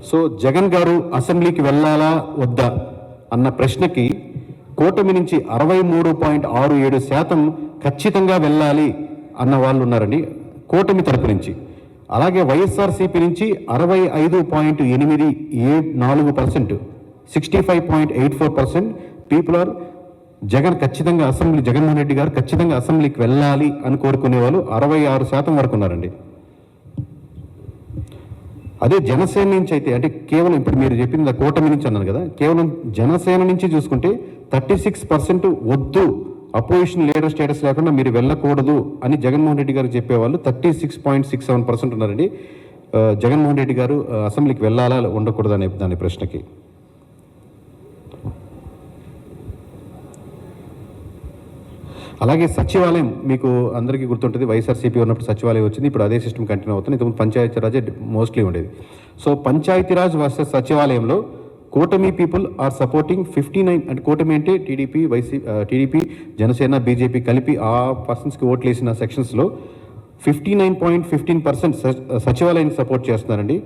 So Jagan గారు అసెంబ్లీకి వెళ్ళాలా వద్దా అన్న ప్రశ్నకి కూటమి నుంచి 63.67% ఖచ్చితంగా వెళ్ళాలి అన్న వాళ్ళు ఉన్నారండి కూటమి తరపు నుంచి. అలాగే వైఎస్ఆర్సీపీ నుంచి 65.84%, 65.84% పీపుల్ ఆర్ ఖచ్చితంగా జగన్మోహన్ రెడ్డి గారు ఖచ్చితంగా అసెంబ్లీకి వెళ్ళాలి అని కోరుకునే వాళ్ళు 66% వరకు ఉన్నారండి. అదే జనసేన నుంచి అయితే అంటే కేవలం ఇప్పుడు మీరు చెప్పింది కూటమి నుంచి అన్నారు కదా, కేవలం జనసేన నుంచి చూసుకుంటే 36% వద్దు, అపోజిషన్ లీడర్ స్టేటస్ లేకుండా మీరు వెళ్ళకూడదు అని జగన్మోహన్ రెడ్డి గారు చెప్పేవాళ్ళు 36.67% ఉన్నారండి. జగన్మోహన్ రెడ్డి గారు అసెంబ్లీకి వెళ్ళాలా ఉండకూడదు అనే దాని ప్రశ్నకి. అలాగే సచివాలయం మీకు అందరికీ గుర్తుంటుంది, వైఎస్ఆర్సీపీ ఉన్నప్పుడు సచివాలయం వచ్చింది, ఇప్పుడు అదే సిస్టమ్ కంటిన్యూ అవుతుంది. ఇంతకుముందు పంచాయతీరాజే మోస్ట్లీ ఉండేది. సో పంచాయతీరాజ్ వర్సెస్ సచివాలయంలో కూటమి పీపుల్ ఆర్ సపోర్టింగ్ 59, అంటే కూటమి అంటే టీడీపీ జనసేన బీజేపీ కలిపి ఆ పర్సన్స్కి ఓట్లు వేసిన సెక్షన్స్లో 59.15% సచివాలయాన్ని సపోర్ట్ చేస్తున్నారండి.